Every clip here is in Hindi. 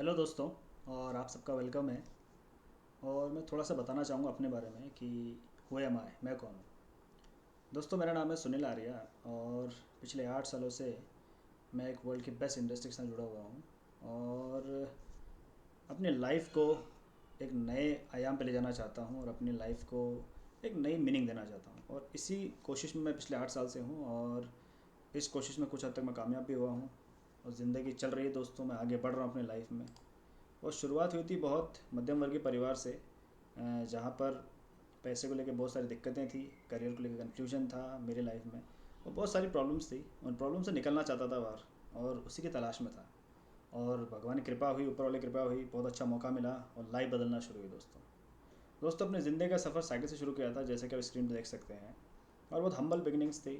हेलो दोस्तों। और आप सबका वेलकम है। और मैं थोड़ा सा बताना चाहूँगा अपने बारे में कि हु एम आई, मैं कौन हूँ। दोस्तों, मेरा नाम है सुनील आर्या। और पिछले 8 सालों से मैं एक वर्ल्ड की बेस्ट इंडस्ट्री के साथ जुड़ा हुआ हूँ। और अपनी लाइफ को एक नए आयाम पे ले जाना चाहता हूँ और अपनी लाइफ को एक नई मीनिंग देना चाहता हूँ। और इसी कोशिश में मैं पिछले 8 साल से हूँ। और इस कोशिश में कुछ हद तक मैं कामयाब भी हुआ हूँ। और ज़िंदगी चल रही है दोस्तों, मैं आगे बढ़ रहा हूँ अपनी लाइफ में। और शुरुआत हुई थी बहुत मध्यम वर्गीय परिवार से, जहाँ पर पैसे को लेकर बहुत सारी दिक्कतें थी, करियर को लेकर कन्फ्यूजन था मेरी लाइफ में। और बहुत सारी प्रॉब्लम्स थी, उन प्रॉब्लम से निकलना चाहता था बाहर और उसी की तलाश में था। और भगवान की कृपा हुई, ऊपर वाली कृपा हुई, बहुत अच्छा मौका मिला और लाइफ बदलना शुरू हुई दोस्तों। दोस्तों, अपने ज़िंदगी का सफ़र साइकिल से शुरू किया था, जैसे कि आप स्क्रीन पर देख सकते हैं। और बहुत हम्बल बिगनिंग्स थी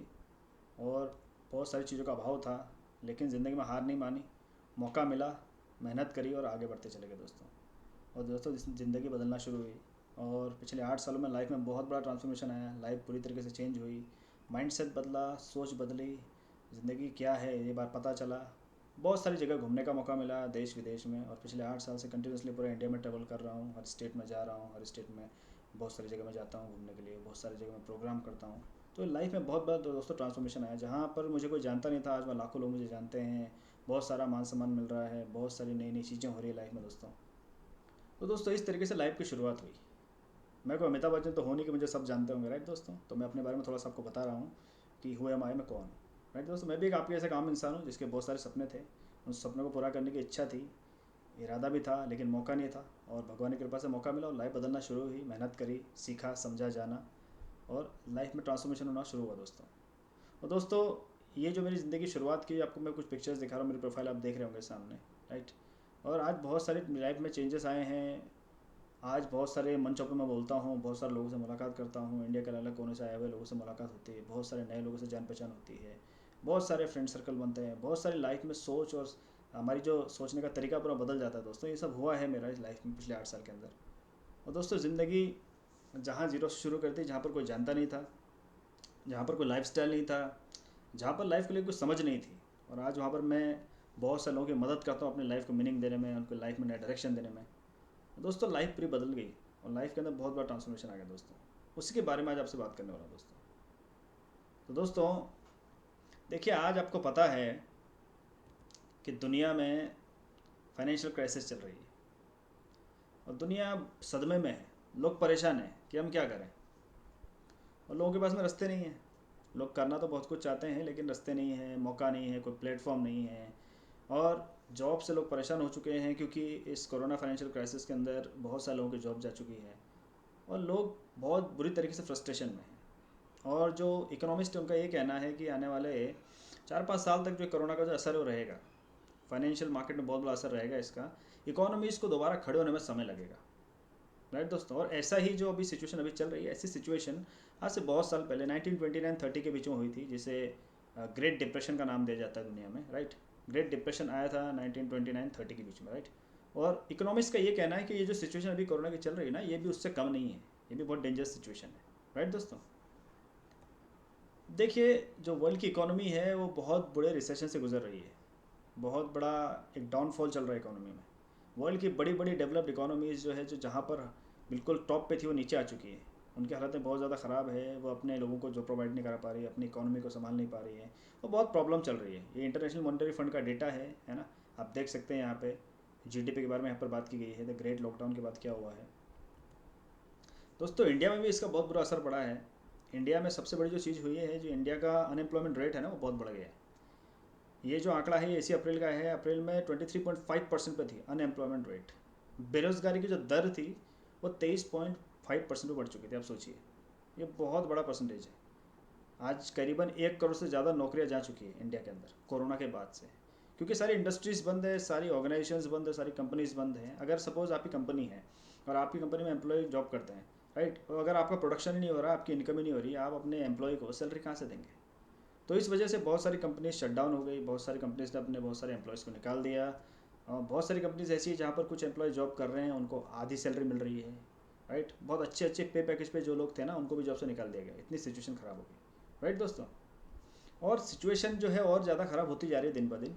और बहुत सारी चीज़ों का अभाव था। लेकिन ज़िंदगी में हार नहीं मानी, मौका मिला, मेहनत करी और आगे बढ़ते चले गए दोस्तों। और दोस्तों, ज़िंदगी बदलना शुरू हुई। और पिछले 8 सालों में लाइफ में बहुत बड़ा ट्रांसफॉर्मेशन आया, लाइफ पूरी तरीके से चेंज हुई। माइंडसेट बदला, सोच बदली, ज़िंदगी क्या है ये बार पता चला। बहुत सारी जगह घूमने का मौका मिला देश विदेश में। और पिछले 8 साल से कंटिन्यूसली पूरे इंडिया में ट्रैवल कर रहा हूँ, हर स्टेट में जा रहा हूँ, हर स्टेट में बहुत सारी जगह में जाता हूँ घूमने के लिए, बहुत सारी जगह में प्रोग्राम करता हूँ। तो लाइफ में बहुत बड़ा दोस्तों ट्रांसफॉर्मेशन आया, जहाँ पर मुझे कोई जानता नहीं था, आज मैं लाखों लोग मुझे जानते हैं। बहुत सारा मान सम्मान मिल रहा है, बहुत सारी नई नई चीज़ें हो रही है लाइफ में दोस्तों। तो दोस्तों, इस तरीके से लाइफ की शुरुआत हुई। मैं कोई अमिताभ बच्चन तो हो नहीं कि मुझे सब जानते होंगे, राइट दोस्तों। तो मैं अपने बारे में थोड़ा सा आपको बता रहा हूँ कि हु एम आई, मैं कौन हूँ। राइट दोस्तों, मैं भी एक आपके जैसे आम इंसान हूँ जिसके बहुत सारे सपने थे। उन सपनों को पूरा करने की इच्छा थी, इरादा भी था, लेकिन मौका नहीं था। और भगवान की कृपा से मौका मिला और लाइफ बदलना शुरू हुई, मेहनत करी, सीखा, समझा, जाना। और लाइफ में ट्रांसफॉर्मेशन होना शुरू हुआ दोस्तों। और दोस्तों, ये जो मेरी ज़िंदगी की शुरुआत की, आपको मैं कुछ पिक्चर्स दिखा रहा हूँ, मेरी प्रोफाइल आप देख रहे होंगे सामने, राइट। और आज बहुत सारी लाइफ में चेंजेस आए हैं। आज बहुत सारे मंचों पर मैं बोलता हूँ, बहुत सारे लोगों से मुलाकात करता हूँ, इंडिया के अलग अलग कोने से आए हुए लोगों से मुलाकात होती है, बहुत सारे नए लोगों से जान पहचान होती है, बहुत सारे फ्रेंड सर्कल बनते हैं, बहुत सारी लाइफ में सोच और हमारी जो सोचने का तरीका पूरा बदल जाता है दोस्तों। ये सब हुआ है मेरा इस लाइफ में पिछले 8 साल के अंदर। और दोस्तों, ज़िंदगी जहाँ जीरो से शुरू करती, जहाँ पर कोई जानता नहीं था, जहाँ पर कोई लाइफ स्टाइल नहीं था, जहाँ पर लाइफ के लिए कुछ समझ नहीं थी। और आज वहाँ पर मैं बहुत से लोगों की मदद करता हूँ अपनी लाइफ को मीनिंग देने में, उनको लाइफ में नया डायरेक्शन देने में। दोस्तों, लाइफ पूरी बदल गई और लाइफ के अंदर बहुत बड़ा ट्रांसफॉर्मेशन आ गया दोस्तों। उसी के बारे में आज आपसे बात करने वाला हूँ दोस्तों। तो दोस्तों, देखिए, आज आपको पता है कि दुनिया में फाइनेंशियल क्राइसिस चल रही है और दुनिया सदमे में है। लोग परेशान हैं कि हम क्या करें। और लोगों के पास में रास्ते नहीं हैं। लोग करना तो बहुत कुछ चाहते हैं, लेकिन रास्ते नहीं है, मौका नहीं है, कोई प्लेटफॉर्म नहीं है। और जॉब से लोग परेशान हो चुके हैं, क्योंकि इस कोरोना फाइनेंशियल क्राइसिस के अंदर बहुत सारे लोगों की जॉब जा चुकी है। और लोग बहुत बुरी तरीके से फ्रस्ट्रेशन में हैं। और जो इकोनॉमिस्ट है, उनका ये कहना है कि आने वाले 4-5 साल तक जो कोरोना का जो असर है वो रहेगा। फाइनेंशियल मार्केट में बहुत बड़ा असर रहेगा इसका। इकोनॉमीज़ को दोबारा खड़े होने में समय लगेगा, राइट दोस्तों। और ऐसा ही जो अभी सिचुएशन अभी चल रही है, ऐसी सिचुएशन आज से बहुत साल पहले 1929-30 के बीच में हुई थी, जिसे ग्रेट डिप्रेशन का नाम दिया जाता है दुनिया में, राइट। ग्रेट डिप्रेशन आया था 1929-30 के बीच में, राइट। और इकोनॉमिक्स का ये कहना है कि ये जो सिचुएशन अभी कोरोना की चल रही है ना, ये भी उससे कम नहीं है, ये भी बहुत डेंजरस सिचुएशन है, राइट दोस्तों। देखिए, जो वर्ल्ड की इकोनॉमी है वो बहुत बड़े रिसेशन से गुजर रही है। बहुत बड़ा एक डाउनफॉल चल रहा है इकोनॉमी में। वर्ल्ड की बड़ी बड़ी डेवलप्ड इकोनॉमीज़ जो है, जो जहाँ पर बिल्कुल टॉप पे थी, वो नीचे आ चुकी है। उनकी हालतें बहुत ज़्यादा ख़राब है, वो अपने लोगों को जो प्रोवाइड नहीं करा पा रही है, अपनी इकोनॉमी को संभाल नहीं पा रही है। वो बहुत प्रॉब्लम चल रही है। ये इंटरनेशनल मॉनिटरी फंड का डेटा है ना। आप देख सकते हैं यहाँ पे जीडीपी के बारे में यहाँ पर बात की गई है, द ग्रेट लॉकडाउन के बाद क्या हुआ है। दोस्तों, इंडिया में भी इसका बहुत बुरा असर पड़ा है। इंडिया में सबसे बड़ी जो चीज़ हुई है, जो इंडिया का अनएम्प्लॉयमेंट रेट है ना, वो बहुत बढ़ गया है। ये जो आंकड़ा है, ये इसी अप्रैल का है। अप्रैल में 23.5% पे थी अनएम्प्लॉयमेंट रेट। बेरोज़गारी की जो दर थी, वो 23.5% पे बढ़ चुकी थी। आप सोचिए, ये बहुत बड़ा परसेंटेज है। आज करीबन 1 करोड़ से ज़्यादा नौकरियां जा चुकी है इंडिया के अंदर कोरोना के बाद से। क्योंकि सारी इंडस्ट्रीज़ बंद है, सारी ऑर्गेनाइजेशंस बंद है, सारी कंपनीज बंद हैं। अगर सपोज़ आपकी कंपनी है और आपकी कंपनी में एम्प्लॉय जॉब करते हैं, राइट, और अगर आपका प्रोडक्शन ही नहीं हो रहा, आपकी इनकम ही नहीं हो रही, आप अपने एम्प्लॉय को सैलरी कहाँ से देंगे। तो इस वजह से बहुत सारी कंपनीज शट डाउन हो गई, बहुत सारी कंपनीज ने अपने बहुत सारे एम्प्लॉयज़ को निकाल दिया। और बहुत सारी कंपनीज ऐसी है जहाँ पर कुछ एम्प्लॉय जॉब कर रहे हैं, उनको आधी सैलरी मिल रही है, राइट। बहुत अच्छे अच्छे पे पैकेज पे जो लोग थे ना, उनको भी जॉब से निकाल दिया गया। इतनी सिचुएशन ख़राब हो गई, राइट दोस्तों। और सिचुएशन जो है और ज़्यादा ख़राब होती जा रही है दिन ब दिन।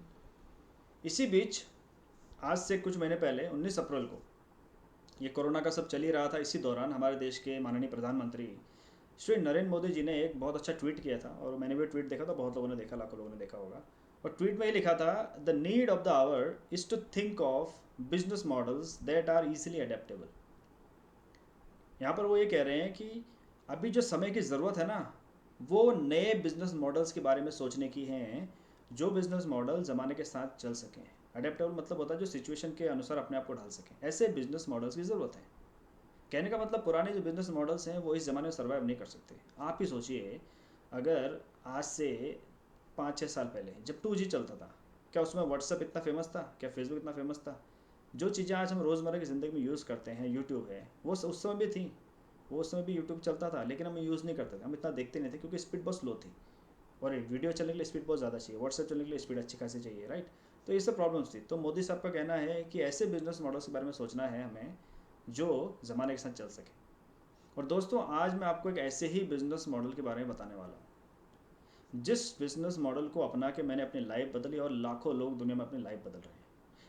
इसी बीच आज से कुछ महीने पहले 19 अप्रैल को, ये कोरोना का सब चल ही रहा था, इसी दौरान हमारे देश के माननीय प्रधानमंत्री श्री नरेंद्र मोदी जी ने एक बहुत अच्छा ट्वीट किया था, और मैंने भी ट्वीट देखा था, बहुत लोगों ने देखा, लाखों लोगों ने देखा होगा। और ट्वीट में ये लिखा था, the need of the hour is to think of business models that are easily adaptable. यहाँ पर वो ये कह रहे हैं कि अभी जो समय की ज़रूरत है ना, वो नए बिजनेस मॉडल्स के बारे में सोचने की हैं, जो बिजनेस मॉडल ज़माने के साथ चल सकें। अडेप्टेबल मतलब होता है जो सिचुएशन के अनुसार अपने आप को ढाल सकें, ऐसे बिजनेस मॉडल्स की ज़रूरत है। कहने का मतलब पुराने जो बिजनेस मॉडल्स हैं वो इस ज़माने में सर्वाइव नहीं कर सकते। आप ही सोचिए, अगर आज से 5-6 साल पहले जब 2G चलता था, क्या उसमें व्हाट्सअप इतना फेमस था? क्या फेसबुक इतना फेमस था? जो चीज़ें आज हम रोज़मर्रा की ज़िंदगी में यूज़ करते हैं, यूट्यूब है, वो उस समय भी थी। वो उस समय भी यूट्यूब चलता था, लेकिन हम यूज़ नहीं करते थे, हम इतना देखते नहीं थे, क्योंकि स्पीड बहुत स्लो थी। और वीडियो चलने के लिए स्पीड बहुत ज़्यादा चाहिए, व्हाट्सएप चलने के लिए स्पीड अच्छी खासी चाहिए, राइट। तो ये सब प्रॉब्लम्स थी। तो मोदी साहब का कहना है कि ऐसे बिजनेस मॉडल्स के बारे में सोचना है हमें जो ज़माने के साथ चल सके। और दोस्तों, आज मैं आपको एक ऐसे ही बिजनेस मॉडल के बारे में बताने वाला हूँ, जिस बिजनेस मॉडल को अपना के मैंने अपनी लाइफ बदली और लाखों लोग दुनिया में अपनी लाइफ बदल रहे हैं।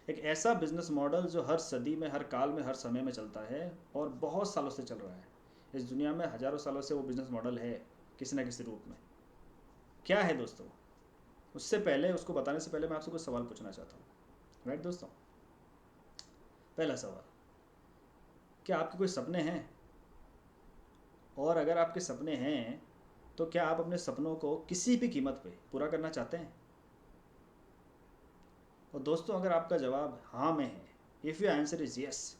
एक ऐसा बिजनेस मॉडल जो हर सदी में, हर काल में, हर समय में चलता है और बहुत सालों से चल रहा है। इस दुनिया में हज़ारों सालों से वो बिजनेस मॉडल है, किसी न किसी रूप में। क्या है दोस्तों? उससे पहले, उसको बताने से पहले मैं आपसे कुछ सवाल पूछना चाहता हूँ, राइट दोस्तों। पहला सवाल, क्या आपके कोई सपने हैं? और अगर आपके सपने हैं, तो क्या आप अपने सपनों को किसी भी कीमत पे पूरा करना चाहते हैं? और दोस्तों, अगर आपका जवाब हाँ में है, if you answer is yes,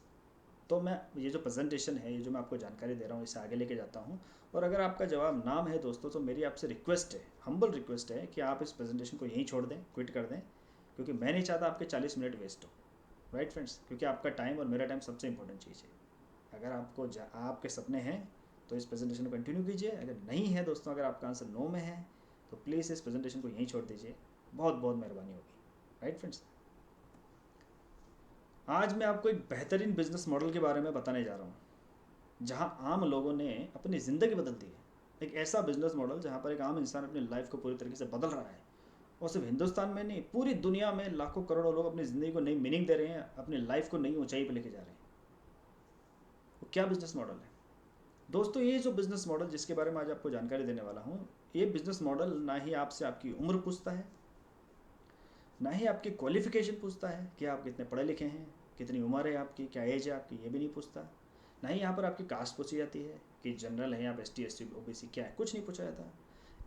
तो मैं ये जो प्रेजेंटेशन है, ये जो मैं आपको जानकारी दे रहा हूँ, इसे आगे लेके जाता हूँ। और अगर आपका जवाब नाम है दोस्तों, तो मेरी आपसे रिक्वेस्ट है, हम्बल रिक्वेस्ट है, कि आप इस प्रेजेंटेशन को यहीं छोड़ दें, क्विट कर दें, क्योंकि मैं नहीं चाहता आपके 40 मिनट वेस्ट हो, राइट फ्रेंड्स। क्योंकि आपका टाइम और मेरा टाइम सबसे इंपॉर्टेंट चीज़ है। अगर आपको आपके सपने हैं तो इस प्रेजेंटेशन को कंटिन्यू कीजिए। अगर नहीं है दोस्तों, अगर आपका आंसर नो में है, तो प्लीज़ इस प्रेजेंटेशन को यहीं छोड़ दीजिए, बहुत बहुत मेहरबानी होगी, राइट फ्रेंड्स। आज मैं आपको एक बेहतरीन बिजनेस मॉडल के बारे में बताने जा रहा हूँ, जहाँ आम लोगों ने अपनी ज़िंदगी बदल दी है। एक ऐसा बिजनेस मॉडल जहाँ पर एक आम इंसान अपनी लाइफ को पूरी तरीके से बदल रहा है, और सिर्फ हिंदुस्तान में नहीं, पूरी दुनिया में लाखों करोड़ों लोग अपनी ज़िंदगी को नई मीनिंग दे रहे हैं, अपनी लाइफ को नई ऊंचाई पर लेके जा रहे हैं। वो क्या बिजनेस मॉडल है दोस्तों? ये जो बिजनेस मॉडल जिसके बारे में आज आपको जानकारी देने वाला हूँ, ये बिजनेस मॉडल ना ही आपसे आपकी उम्र पूछता है, ना ही आपकी क्वालिफिकेशन पूछता है कि आप कितने पढ़े लिखे हैं, कितनी उम्र है आपकी, क्या एज है आपकी, ये भी नहीं पूछता। ना ही यहाँ पर आपकी कास्ट पूछी जाती है कि जनरल है, आप ST SC OBC क्या है, कुछ नहीं पूछा जाता।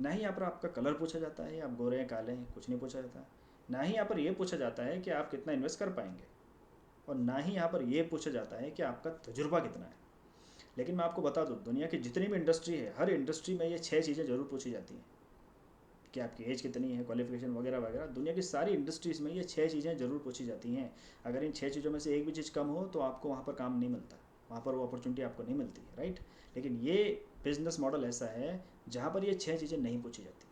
ना ही यहाँ पर आपका कलर पूछा जाता है, आप गोरे हैं काले हैं, कुछ नहीं पूछा जाता। ना ही यहाँ पर ये पूछा जाता है कि आप कितना इन्वेस्ट कर पाएंगे, और ना ही यहाँ पर ये पूछा जाता है कि आपका तजुर्बा कितना है। लेकिन मैं आपको बता दूँ, दुनिया की जितनी भी इंडस्ट्री है, हर इंडस्ट्री में ये 6 चीज़ें ज़रूर पूछी जाती हैं, कि आपकी एज कितनी है, क्वालिफिकेशन वगैरह वगैरह। दुनिया की सारी इंडस्ट्रीज़ में ये 6 चीज़ें ज़रूर पूछी जाती हैं। अगर इन 6 चीज़ों में से एक भी चीज़ कम हो, तो आपको वहाँ पर काम नहीं मिलता, वहाँ पर वो अपॉर्चुनिटी आपको नहीं मिलती, राइट। लेकिन ये बिजनेस मॉडल ऐसा है जहाँ पर ये 6 चीज़ें नहीं पूछी जाती।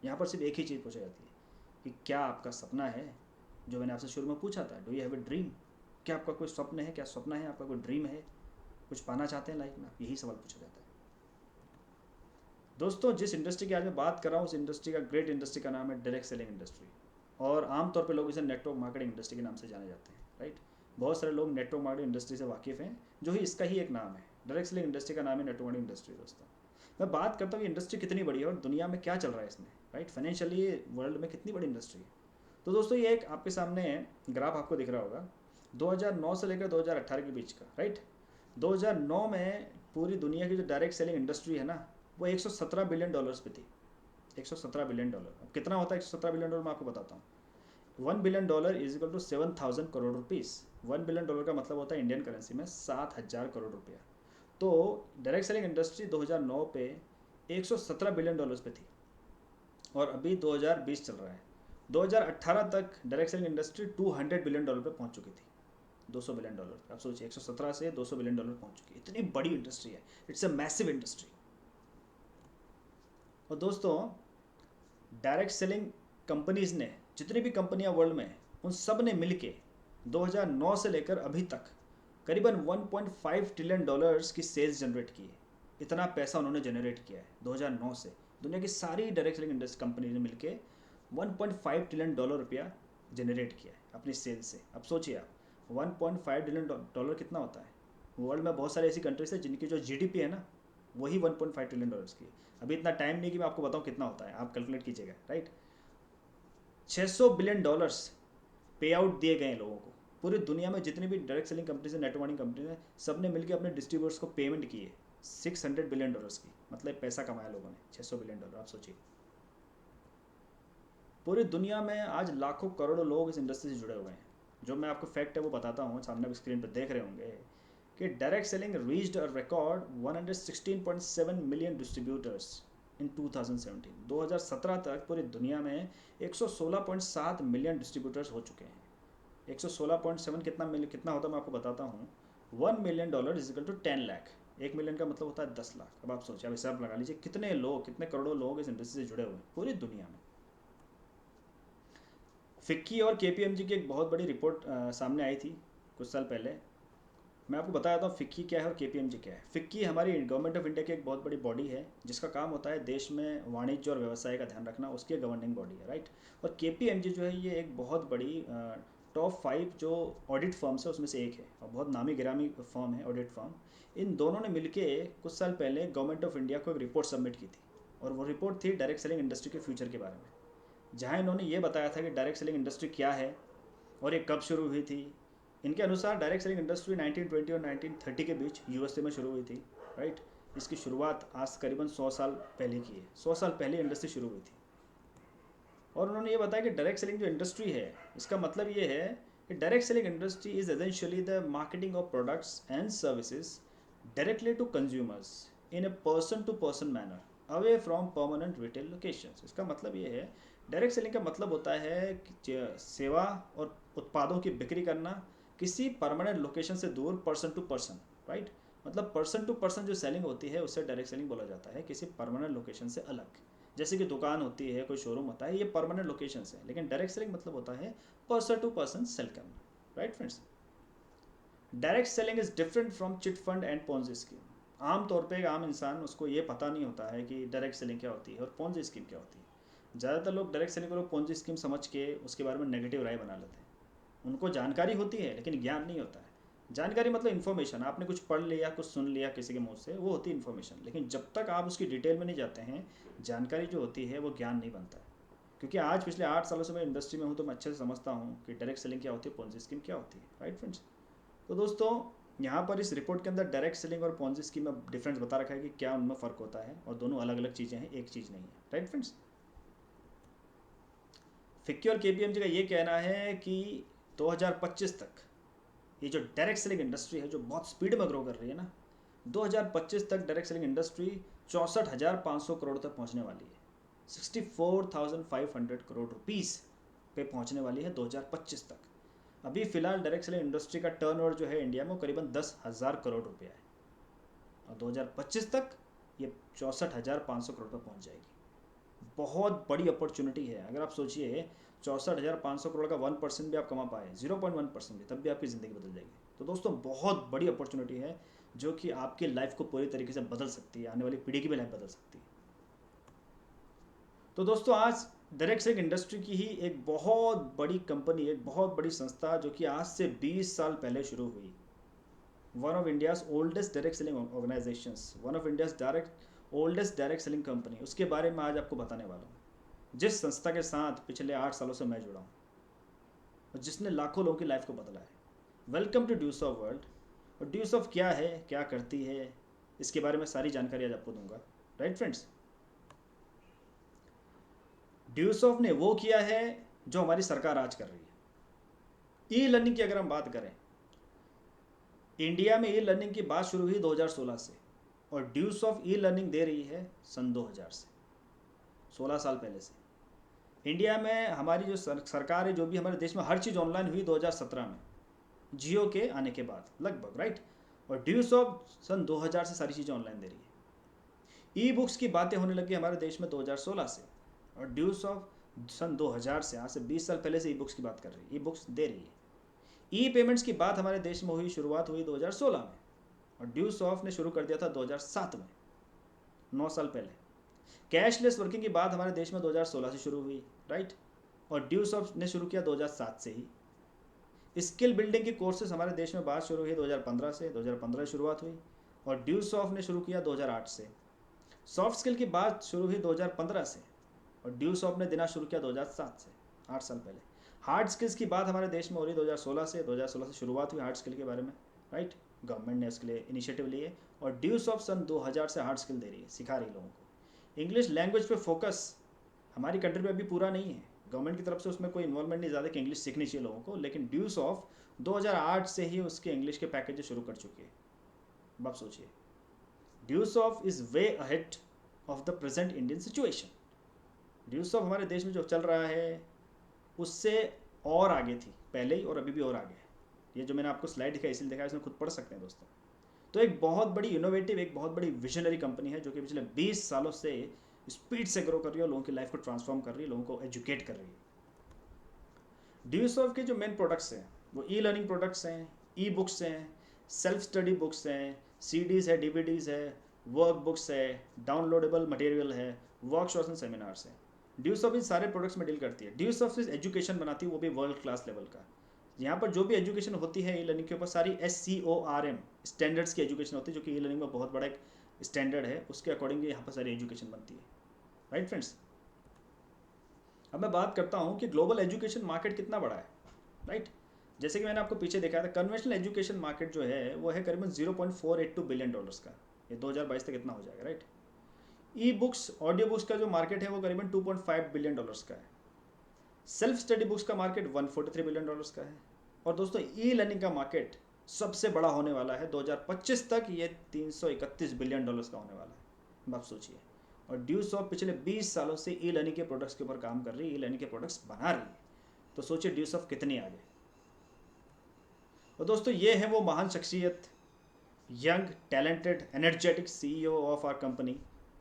यहाँ पर सिर्फ एक ही चीज़ पूछी जाती है कि क्या आपका सपना है, जो मैंने आपसे शुरू में पूछा था, do you have a dream? क्या आपका कोई स्वप्न है, क्या सपना है, आपका कोई ड्रीम है, कुछ पाना चाहते हैं लाइफ में? यही सवाल पूछा जाता है दोस्तों। जिस इंडस्ट्री की आज मैं बात कर रहा हूँ, उस इंडस्ट्री का, ग्रेट इंडस्ट्री का नाम है डायरेक्ट सेलिंग इंडस्ट्री, और आमतौर पे लोग इसे नेटवर्क मार्केटिंग इंडस्ट्री के नाम से जाने जाते हैं, राइट। बहुत सारे लोग नेटवर्क मार्केटिंग इंडस्ट्री से वाकिफ़ हैं, जो ही इसका ही एक नाम है। डायरेक्ट सेलिंग इंडस्ट्री का नाम है नेटवर्क मार्केटिंग इंडस्ट्री। दोस्तों, मैं बात करता हूँ इंडस्ट्री कितनी बड़ी है और दुनिया में क्या चल रहा है इसमें, राइट। फाइनेंशियली वर्ल्ड में कितनी बड़ी इंडस्ट्री है। तो दोस्तों, ये एक आपके सामने ग्राफ आपको दिख रहा होगा, 2009 से लेकर 2018 के बीच का, राइट। 2009 में पूरी दुनिया की जो डायरेक्ट सेलिंग इंडस्ट्री है ना, वो 117 बिलियन डॉलर्स पे थी। 117 बिलियन डॉलर। अब कितना होता है 117 बिलियन डॉलर, मैं आपको बताता हूँ। 1 billion dollar is equal to 7,000 crore rupees. 1 billion dollar का मतलब होता है इंडियन करेंसी में 7,000 करोड़ रुपया। तो डायरेक्ट सेलिंग इंडस्ट्री 2009 पे 117 बिलियन डॉलर्स पे थी, और अभी 2020 चल रहा है। 2018 तक direct selling industry 200 billion dollar पे पहुंच चुकी थी, 200 बिलियन डॉलर। आप सोचिए, 117 से 200 बिलियन डॉलर पहुंच चुकी है। इतनी बड़ी इंडस्ट्री है, इट्स अ मैसिव इंडस्ट्री। और दोस्तों, डायरेक्ट सेलिंग कंपनीज़ ने, जितनी भी कंपनियां वर्ल्ड में, उन सब ने मिलके 2009 से लेकर अभी तक करीबन 1.5 ट्रिलियन डॉलर्स की सेल्स जनरेट की है। इतना पैसा उन्होंने जनरेट किया है 2009 से। दुनिया की सारी डायरेक्ट सेलिंग इंडस्ट्री कंपनी ने मिलके 1.5 ट्रिलियन डॉलर रुपया जनरेट किया है। अपनी सेल से। अब सोचिए आप, 1.5 ट्रिलियन डॉलर कितना होता है? वर्ल्ड में बहुत सारी ऐसी कंट्रीज है जिनकी जो जीडीपी है ना, वही 1.5 ट्रिलियन डॉलर्स की। अभी इतना टाइम नहीं कि मैं आपको बताऊं कितना होता है, आप कैलकुलेट कीजिएगा, राइट। 600 बिलियन डॉलर्स पे आउट दिए गए हैं लोगों को। पूरी दुनिया में जितनी भी डायरेक्ट सेलिंग कंपनीज है, नेट मार्केटिंग कंपनीज है, सब ने मिलकर अपने डिस्ट्रीब्यूटर्स को पेमेंट की है 600 बिलियन डॉलर्स की। मतलब पैसा कमाया लोगों ने 600 बिलियन डॉलर, आप सोचिए। पूरी दुनिया में आज लाखों करोड़ों लोग इस इंडस्ट्री से जुड़े हुए हैं। जो मैं आपको फैक्ट है वो बताता हूँ, सामने आप स्क्रीन पर देख रहे होंगे कि direct selling reached a record 116.7 million distributors in 2017। 2017 तक पूरी दुनिया में 116.7 मिलियन डिस्ट्रीब्यूटर्स हो चुके हैं। 116.7 कितना होता है मैं आपको बताता हूँ। $1 million is equal to 10 lakh. 1 million का मतलब होता है 10 लाख। अब आप सोचिए, अब हिसाब लगा लीजिए कितने लोग, कितने करोड़ों लोग इस इंडस्ट्री से जुड़े हुए हैं पूरी दुनिया में। फिक्की और केपीएमजी की एक बहुत बड़ी रिपोर्ट सामने आई थी कुछ साल पहले। मैं आपको बता देता हूँ फिक्की क्या है और केपीएमजी क्या है। फिक्की हमारी गवर्नमेंट ऑफ इंडिया की एक बहुत बड़ी बॉडी है जिसका काम होता है देश में वाणिज्य और व्यवसाय का ध्यान रखना, उसकी गवर्निंग बॉडी है, राइट। और केपीएमजी जो है ये एक बहुत बड़ी टॉप 5 जो ऑडिट फर्म्स है उसमें से एक है और बहुत नामी गिरामी फर्म है ऑडिट फर्म। इन दोनों ने मिलके कुछ साल पहले गवर्नमेंट ऑफ इंडिया को एक रिपोर्ट सबमिट की थी और वो रिपोर्ट थी डायरेक्ट सेलिंग इंडस्ट्री के फ्यूचर के बारे में, जहाँ इन्होंने ये बताया था कि डायरेक्ट सेलिंग इंडस्ट्री क्या है और ये कब शुरू हुई थी। इनके अनुसार डायरेक्ट सेलिंग इंडस्ट्री 1920 और 1930 के बीच यूएसए में शुरू हुई थी, राइट। इसकी शुरुआत आज करीबन 100 साल पहले की है। 100 साल पहले इंडस्ट्री शुरू हुई थी और उन्होंने ये बताया कि डायरेक्ट सेलिंग जो इंडस्ट्री है इसका मतलब ये है कि direct selling industry is essentially the marketing of products and services directly to consumers in a person to person manner away from permanent retail locations. इसका मतलब ये है, डायरेक्ट सेलिंग का मतलब होता है कि सेवा और उत्पादों की बिक्री करना किसी परमानेंट लोकेशन से दूर, पर्सन टू पर्सन, राइट। मतलब पर्सन टू पर्सन जो सेलिंग होती है उससे डायरेक्ट सेलिंग बोला जाता है, किसी परमानेंट लोकेशन से अलग। जैसे कि दुकान होती है, कोई शोरूम होता है, ये परमानेंट लोकेशन है, लेकिन डायरेक्ट सेलिंग मतलब होता है पर्सन टू पर्सन सेल करना, right friends. Direct selling is different from chit fund and Ponzi scheme. आम तौर पे एक आम इंसान उसको ये पता नहीं होता है कि डायरेक्ट सेलिंग क्या होती है और पोंजी स्कीम क्या होती है। ज़्यादातर लोग डायरेक्ट सेलिंग को पोंजी स्कीम समझ के उसके बारे में नेगेटिव राय बना लेते हैं। उनको जानकारी होती है लेकिन ज्ञान नहीं होता है। जानकारी मतलब इन्फॉर्मेशन, आपने कुछ पढ़ लिया, कुछ सुन लिया किसी के मुंह से, वो होती है इन्फॉर्मेशन। लेकिन जब तक आप उसकी डिटेल में नहीं जाते हैं, जानकारी जो होती है वो ज्ञान नहीं बनता है। क्योंकि आज पिछले 8 सालों से मैं इंडस्ट्री में हूँ तो मैं अच्छे से समझता हूँ कि डायरेक्ट सेलिंग क्या होती है, पोंजी स्कीम क्या होती है, राइट फ्रेंड्स। तो दोस्तों, यहाँ पर इस रिपोर्ट के अंदर डायरेक्ट सेलिंग और पोंजी स्कीम में डिफरेंस बता रखा है कि क्या उनमें फ़र्क होता है और दोनों अलग अलग चीज़ें हैं, एक चीज़ नहीं है, राइट फ्रेंड्स। फिक्की और केपीएमजी का ये कहना है कि 2025 तक ये जो डायरेक्ट सेलिंग इंडस्ट्री है जो बहुत स्पीड में ग्रो कर रही है ना, 2025 तक डायरेक्ट सेलिंग इंडस्ट्री 64,500 करोड़ तक पहुंचने वाली है। 64,500 करोड़ रुपीस पे पहुंचने वाली है 2025 तक। अभी फिलहाल डायरेक्ट सेलिंग इंडस्ट्री का टर्नओवर जो है इंडिया में वो करीबन 10,000 करोड़ रुपया है और 2025 तक ये 64,500 करोड़ पर पहुंच जाएगी। बहुत बड़ी अपॉर्चुनिटी है। अगर आप सोचिए 64,500 करोड़ का 1% भी आप कमा पाए, 0.1% भी, तब भी आपकी ज़िंदगी बदल जाएगी। तो दोस्तों, बहुत बड़ी अपॉर्चुनिटी है जो कि आपकी लाइफ को पूरी तरीके से बदल सकती है, आने वाली पीढ़ी की भी लाइफ बदल सकती है। तो दोस्तों, आज डायरेक्ट सेलिंग इंडस्ट्री की ही एक बहुत बड़ी कंपनी, एक बहुत बड़ी संस्था जो कि आज से 20 साल पहले शुरू हुई, one of India's oldest direct selling organisations, one of India's oldest direct selling company, उसके बारे में आज आपको बताने वाला हूँ। जिस संस्था के साथ पिछले 8 सालों से मैं जुड़ा हूँ और जिसने लाखों लोगों की लाइफ को बदला है। Welcome to Dusoft World. और ड्यूस ऑफ क्या है, क्या करती है, इसके बारे में सारी जानकारी आज आपको दूंगा, राइट फ्रेंड्स। ड्यूस ऑफ ने वो किया है जो हमारी सरकार आज कर रही है। ई लर्निंग की अगर हम बात करें, इंडिया में ई लर्निंग की बात शुरू हुई 2016 से और ड्यूस ऑफ ई लर्निंग दे रही है सन 2000 से, 16 साल पहले से। इंडिया में हमारी जो सरकार है, जो भी हमारे देश में हर चीज़ ऑनलाइन हुई 2017 में, जियो के आने के बाद लगभग, राइट। और ड्यूस ऑफ सन 2000 से सारी चीज़ें ऑनलाइन दे रही है। ई बुक्स की बातें होने लगी हमारे देश में 2016 से और ड्यूस ऑफ सन 2000 से, आज से 20 साल पहले से ई बुक्स की बात कर रही है, ई बुक्स दे रही है। ई पेमेंट्स की बात हमारे देश में हुई, शुरुआत हुई 2016 में और ड्यूस ऑफ ने शुरू कर दिया था 2007 में, 9 साल पहले। कैशलेस वर्किंग की बात हमारे देश में 2016 से शुरू हुई, राइट। और ड्यूस ऑफ ने शुरू किया 2007 से ही। स्किल बिल्डिंग के कोर्सेज हमारे देश में बात शुरू हुई 2015 से, 2015 शुरुआत हुई, और ड्यूसॉफ्ट ने शुरू किया 2008 से। सॉफ्ट स्किल की बात शुरू हुई 2015 से, और ड्यूसॉफ्ट ने देना शुरू किया 2007 से, 8 साल पहले। हार्ड स्किल्स की बात हमारे देश में हो रही 2016 से, 2016 से शुरुआत हुई हार्ड स्किल के बारे में, राइट। गवर्नमेंट ने इसके लिए इनिशिएटिव लिए, और ड्यूसॉफ्ट सन 2000 से हार्ड स्किल दे रही है, सिखा रही है लोगों को। इंग्लिश लैंग्वेज पे फोकस हमारी कंट्री पे अभी पूरा नहीं है, गवर्नमेंट की तरफ से उसमें कोई इन्वॉल्वमेंट नहीं ज़्यादा कि इंग्लिश सीखनी चाहिए लोगों को, लेकिन ड्यूसॉफ्ट 2008 से ही उसके इंग्लिश के पैकेज शुरू कर चुकी है। अब आप सोचिए, Dusoft is way ahead of the present Indian situation. Dusoft हमारे देश में जो चल रहा है उससे और आगे थी पहले ही, और अभी भी और आगे है। ये जो मैंने आपको स्लाइड दिखाई इसलिए दिखाया, इसमें खुद पढ़ सकते हैं दोस्तों। तो एक बहुत बड़ी इनोवेटिव, एक बहुत बड़ी विजनरी कंपनी है जो कि पिछले 20 सालों से स्पीड से ग्रो कर रही है, लोगों की लाइफ को ट्रांसफॉर्म कर रही है, लोगों को एजुकेट कर रही है। ड्यूसॉफ्ट के जो मेन प्रोडक्ट्स हैं वो ई लर्निंग प्रोडक्ट्स हैं, ई बुक्स हैं, सेल्फ स्टडी बुक्स हैं, सीडीज़ है, डीवीडीज़ है, वर्क बुक्स है, डाउनलोडेबल मटेरियल है, वर्कशॉप्स एंड सेमिनार्स है। ड्यूसॉफ्ट इन सारे प्रोडक्ट्स में डील करती है। ड्यूसॉफ्ट इस एजुकेशन बनाती है, वो भी वर्ल्ड क्लास लेवल का। यहाँ पर जो भी एजुकेशन होती है ई लर्निंग के ऊपर, सारी SCORM स्टैंडर्ड्स की एजुकेशन होती है, जो कि ई लर्निंग में बहुत बड़ा एक स्टैंडर्ड है, उसके अकॉर्डिंग यहाँ पर सारी एजुकेशन बनती है, राइट फ्रेंड्स। अब मैं बात करता हूँ कि ग्लोबल एजुकेशन मार्केट कितना बड़ा है, राइट। जैसे कि मैंने आपको पीछे दिखाया था, कन्वेंशनल एजुकेशन मार्केट जो है वो है करीबन $0.482 बिलियन का। ये 2022 तक इतना हो जाएगा, right. E books, audio books का जो मार्केट है वो करीबन $2.5 बिलियन का है। सेल्फ स्टडी बुक्स का मार्केट $143 बिलियन का है। और दोस्तों ई लर्निंग का मार्केट सबसे बड़ा होने वाला है 2025 तक, ये $331 बिलियन का होने वाला है। आप सोचिए। और ड्यूसॉफ्ट पिछले 20 सालों से ई लर्निंग के प्रोडक्ट्स के ऊपर काम कर रही है, ई लर्निंग के प्रोडक्ट्स बना रही है। तो सोचिए ड्यूसॉफ्ट कितनी आगे। और दोस्तों ये है वो महान शख्सियत, young talented energetic CEO of our company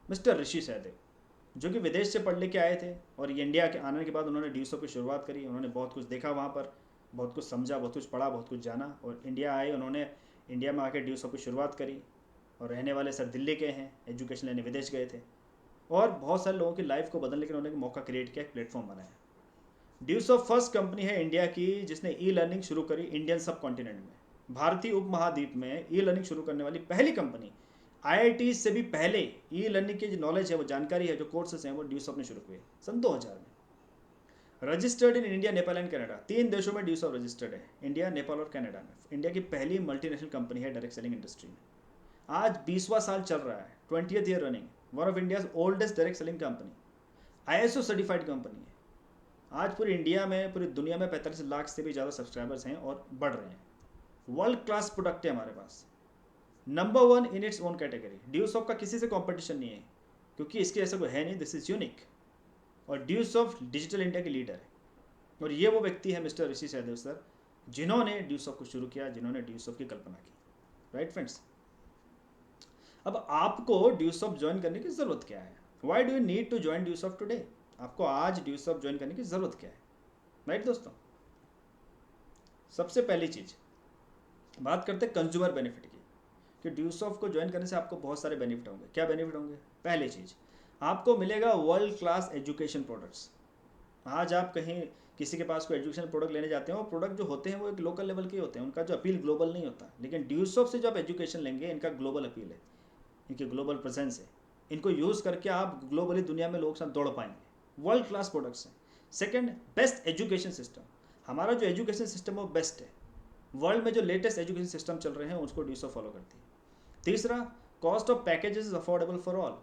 mister Rishi Sahdev, जो कि विदेश से पढ़ लेके आए थे, और ये इंडिया के आने के बाद उन्होंने ड्यूसॉफ्ट की शुरुआत करी। उन्होंने बहुत कुछ देखा वहाँ पर, बहुत कुछ समझा, बहुत कुछ पढ़ा, बहुत कुछ जाना, और इंडिया आए, उन्होंने इंडिया में आकर ड्यूसॉफ्ट की शुरुआत करी। और रहने वाले सर दिल्ली के हैं, एजुकेशन लेने विदेश गए थे, और बहुत सारे लोगों की लाइफ को बदलने के उन्होंने मौका क्रिएट किया, एक प्लेटफॉर्म बनाया। ड्यूसॉफ्ट फर्स्ट कंपनी है इंडिया की जिसने ई लर्निंग शुरू करी इंडियन सब कॉन्टिनेंट में। भारतीय उपमहाद्वीप में ई लर्निंग शुरू करने वाली पहली कंपनी, IIT से भी पहले ई लर्निंग की जो नॉलेज है, वो जानकारी है, जो कोर्सेज हैं, वो ड्यूसॉफ्ट ने शुरू किए सन 2000 में। Registered in India, Nepal and Canada, 3 देशों में ड्यूसॉफ्ट रजिस्टर्ड है, इंडिया, नेपाल और कनाडा में। इंडिया की पहली मल्टीनेशनल कंपनी है डायरेक्ट सेलिंग इंडस्ट्री में। आज 20वां साल चल रहा है, 20th year running, one of India's oldest direct selling company, ISO certified company है। आज पूरी इंडिया में, पूरी दुनिया में 45 लाख से भी ज़्यादा सब्सक्राइबर्स हैं और बढ़ रहे हैं। वर्ल्ड क्लास प्रोडक्ट है हमारे पास, number 1 in its own category. Dusoft का किसी से कंपटीशन नहीं है, क्योंकि इसके ऐसा कोई है नहीं, दिस इज यूनिक। और ड्यूसॉफ्ट डिजिटल इंडिया के लीडर है, और ये वो व्यक्ति है मिस्टर ऋषि सहदेव सर, जिन्होंने ड्यूसॉफ्ट को शुरू किया, जिन्होंने ड्यूसॉफ्ट की कल्पना की, राइट फ्रेंड्स। अब आपको ड्यूसॉफ्ट ज्वाइन करने की ज़रूरत क्या है? Why do you need to join Dusoft today? आपको आज ड्यूसॉफ्ट ज्वाइन करने की ज़रूरत क्या है, राइट दोस्तों। सबसे पहली चीज़ बात करते हैं कंज्यूमर बेनिफिट की, कि ड्यूसॉफ्ट को ज्वाइन करने से आपको बहुत सारे बेनिफिट होंगे। क्या बेनिफिट होंगे? पहली चीज़, आपको मिलेगा वर्ल्ड क्लास एजुकेशन प्रोडक्ट्स। आज आप कहीं किसी के पास कोई एजुकेशन प्रोडक्ट लेने जाते हैं, वो प्रोडक्ट जो होते हैं वो एक लोकल लेवल के होते हैं, उनका जो अपील ग्लोबल नहीं होता। लेकिन ड्यूसॉफ्ट से जो आप एजुकेशन लेंगे, इनका ग्लोबल अपील है, इनकी ग्लोबल प्रेजेंस है, इनको यूज़ करके आप ग्लोबली दुनिया में लोगों के साथ दौड़ पाएंगे। वर्ल्ड क्लास प्रोडक्ट्स हैं। Second, best education system. हमारा जो एजुकेशन सिस्टम है वो बेस्ट है, वर्ल्ड में जो लेटेस्ट एजुकेशन सिस्टम चल रहे हैं उसको ड्यूसॉफ्ट फॉलो करती है। तीसरा, cost of packages is affordable for all.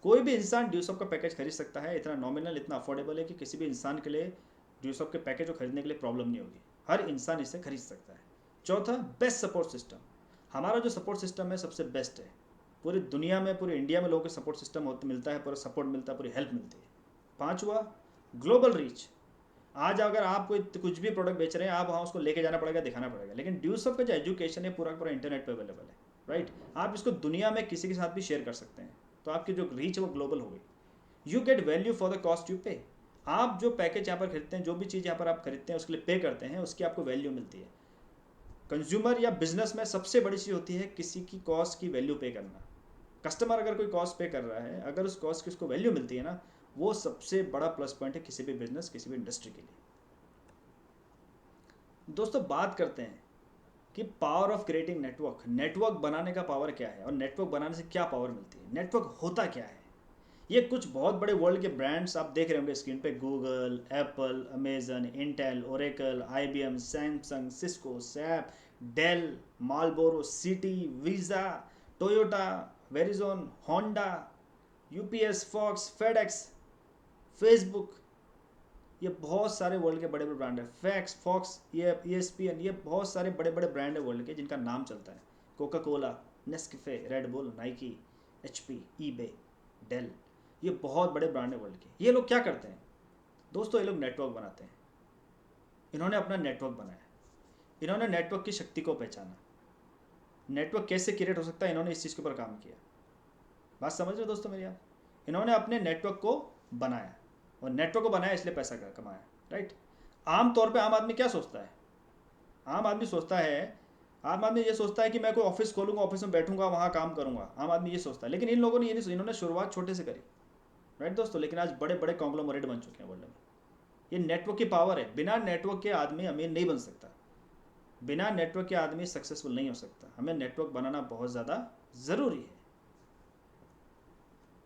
कोई भी इंसान ड्यूसॉफ्ट का पैकेज खरीद सकता है, इतना नॉमिनल, इतना अफोर्डेबल है कि किसी भी इंसान के लिए ड्यूसॉफ्ट के पैकेज को खरीदने के लिए प्रॉब्लम नहीं होगी, हर इंसान इसे खरीद सकता है। चौथा, बेस्ट सपोर्ट सिस्टम। हमारा जो सपोर्ट सिस्टम है सबसे बेस्ट है, पूरी दुनिया में, पूरी इंडिया में लोगों को सपोर्ट सिस्टम मिलता है, पूरा सपोर्ट मिलता है, पूरी हेल्प मिलती है। पांचवा, ग्लोबल रीच। आज अगर आप कोई कुछ भी प्रोडक्ट बेच रहे हैं, आप वहाँ उसको लेके जाना पड़ेगा, दिखाना पड़ेगा। लेकिन ड्यूसॉफ्ट का जो एजुकेशन है पूरा पूरा इंटरनेट पे अवेलेबल है, राइट। आप इसको दुनिया में किसी के साथ भी शेयर कर सकते हैं, तो आपकी जो रीच है वो ग्लोबल हो गई। You get value for the cost you पे। आप जो पैकेज यहाँ पर खरीदते हैं, जो भी चीज़ यहाँ पर आप खरीदते हैं, उसके लिए पे करते हैं, उसकी आपको वैल्यू मिलती है। कंज्यूमर या बिजनेस में सबसे बड़ी चीज़ होती है किसी की कॉस्ट की वैल्यू पे करना। कस्टमर अगर कोई कॉस्ट पे कर रहा है, अगर उस कॉस्ट की उसको वैल्यू मिलती है ना, वो सबसे बड़ा प्लस पॉइंट है किसी भी बिजनेस, किसी भी इंडस्ट्री के लिए। दोस्तों बात करते हैं कि power of creating network, network बनाने का पावर क्या है और नेटवर्क बनाने से क्या पावर मिलती है, नेटवर्क होता क्या है। ये कुछ बहुत बड़े वर्ल्ड के ब्रांड्स आप देख रहे होंगे स्क्रीन पे, Google, Apple, Amazon, Intel, Oracle, IBM, Samsung, Cisco, SAP, Dell, Marlboro, Citi, Visa, Toyota, Verizon, Honda, UPS, Fox, FedEx, Facebook, ये बहुत सारे वर्ल्ड के बड़े बड़े ब्रांड है। फैक्स, फॉक्स, ये ESPN, ये बहुत सारे बड़े बड़े ब्रांड है वर्ल्ड के जिनका नाम चलता है। Coca Cola, Nescafe, Red Bull, Nike, HP, eBay, Dell, ये बहुत बड़े ब्रांड है वर्ल्ड के। ये लोग क्या करते हैं दोस्तों, ये लोग नेटवर्क बनाते हैं। इन्होंने अपना नेटवर्क बनाया, इन्होंने नेटवर्क की शक्ति को पहचाना, नेटवर्क कैसे क्रिएट हो सकता है, इन्होंने इस चीज़ के ऊपर काम किया। बात समझ रहे हो दोस्तों मेरी आप? इन्होंने अपने नेटवर्क को बनाया, और नेटवर्क को बनाया इसलिए पैसा कमाया, राइट। आम तौर पे आम आदमी क्या सोचता है, आम आदमी सोचता है, आम आदमी ये सोचता है कि मैं कोई ऑफिस खोलूंगा, ऑफिस में बैठूंगा, वहाँ काम करूंगा, आम आदमी ये सोचता है। लेकिन इन लोगों ने ये नहीं, इन्होंने शुरुआत छोटे से करी, राइट दोस्तों। लेकिन आज बड़े बड़े कॉन्ग्लोमरेट बन चुके हैं वर्ल्ड में। ये नेटवर्क की पावर है। बिना नेटवर्क के आदमी अमीर नहीं बन सकता, बिना नेटवर्क के आदमी सक्सेसफुल नहीं हो सकता। हमें नेटवर्क बनाना बहुत ज़्यादा ज़रूरी है।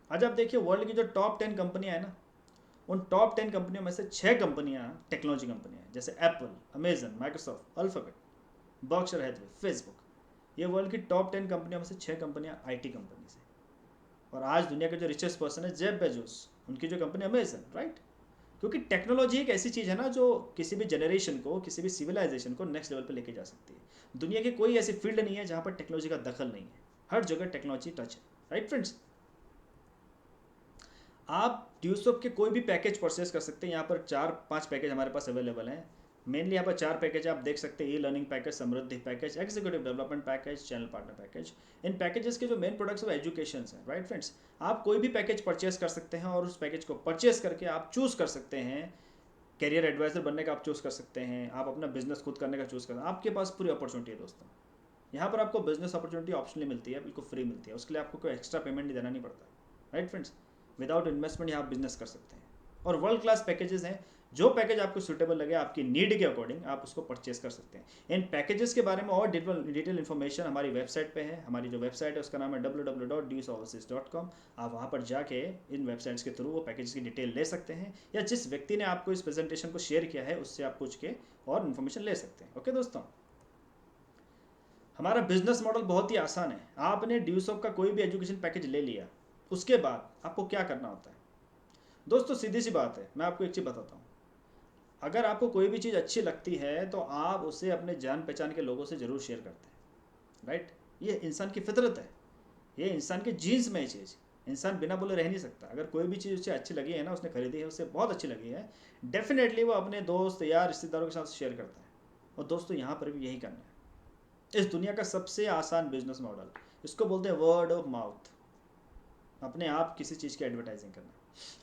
आज आप देखिए वर्ल्ड की जो टॉप 10 कंपनियां हैं ना, उन टॉप 10 कंपनियों में से 6 कंपनियां टेक्नोलॉजी कंपनियां हैं, जैसे Apple, Amazon, Microsoft, Alphabet, Berkshire Hathaway, Facebook. ये वर्ल्ड की टॉप 10 कंपनियों में से 6 कंपनियां IT कंपनीज हैं। और आज दुनिया के जो रिचेस्ट पर्सन है जेफ बेजोस, उनकी जो कंपनी अमेजन, राइट। क्योंकि टेक्नोलॉजी एक ऐसी चीज़ है ना जो किसी भी जनरेशन को, किसी भी सिविलाइजेशन को नेक्स्ट लेवल पे लेके जा सकती है। दुनिया की कोई ऐसी फील्ड नहीं है जहाँ पर टेक्नोलॉजी का दखल नहीं है, हर जगह टेक्नोलॉजी टच है, राइट फ्रेंड्स। आप ड्यूसॉप के कोई भी पैकेज परचेस कर सकते हैं। यहाँ पर 4-5 पैकेज हमारे पास अवेलेबल हैं। मेनली यहाँ पर 4 पैकेज आप देख सकते हैं, e learning package, Samriddhi package, executive development package, channel partner package. इन पैकेजेस के जो मेन प्रोडक्ट्स वो एजुकेशन हैं, राइट फ्रेंड्स। आप कोई भी पैकेज परचेस कर सकते हैं और उस पैकेज को परचेस करके आप चूज़ कर सकते हैं। कैरियर एडवाइजर बनने का आप चूज़ कर सकते हैं, आप अपना बिजनेस खुद करने का चूज़ कर सकते हैं। आपके पास पूरी अपॉर्चुनिटी है दोस्तों। यहाँ पर आपको बिजनेस अपॉर्चुनिटी ऑप्शनली मिलती है, बिल्कुल फ्री मिलती है। उसके लिए आपको कोई एक्स्ट्रा पेमेंट नहीं देना नहीं पड़ता, राइट फ्रेंड्स। विदाउट इन्वेस्टमेंट यहाँ आप बिजनेस कर सकते हैं। और वर्ल्ड क्लास पैकेजेस हैं, जो पैकेज आपको सूटेबल लगे आपकी नीड के अकॉर्डिंग आप उसको परचेस कर सकते हैं। इन पैकेजेस के बारे में और डिटेल इन्फॉर्मेशन हमारी वेबसाइट पे है। हमारी जो वेबसाइट है उसका नाम है www.duesoverseas.com। आप वहाँ पर जाके इन वेबसाइट्स के थ्रू वो पैकेजेस की डिटेल ले सकते हैं, या जिस व्यक्ति ने आपको इस प्रेजेंटेशन को शेयर किया है उससे आप पूछ के और इन्फॉर्मेशन ले सकते हैं। ओके दोस्तों, हमारा बिजनेस मॉडल बहुत ही आसान है। आपने ड्यूसॉप का कोई भी एजुकेशन पैकेज ले लिया, उसके बाद आपको क्या करना होता है दोस्तों, सीधी सी बात है। मैं आपको एक चीज़ बताता हूँ, अगर आपको कोई भी चीज़ अच्छी लगती है तो आप उसे अपने जान पहचान के लोगों से ज़रूर शेयर करते हैं, राइट। ये इंसान की फितरत है, ये इंसान के जीन्स में ये चीज़। इंसान बिना बोले रह नहीं सकता। अगर कोई भी चीज़ उसे अच्छी लगी है ना, उसने खरीदी है, उसे बहुत अच्छी लगी है, डेफिनेटली वो अपने दोस्त या रिश्तेदारों के साथ शेयर करता है। और दोस्तों यहाँ पर भी यही करना है। इस दुनिया का सबसे आसान बिजनेस मॉडल, इसको बोलते हैं वर्ड ऑफ माउथ। अपने आप किसी चीज़ की एडवर्टाइजिंग करना।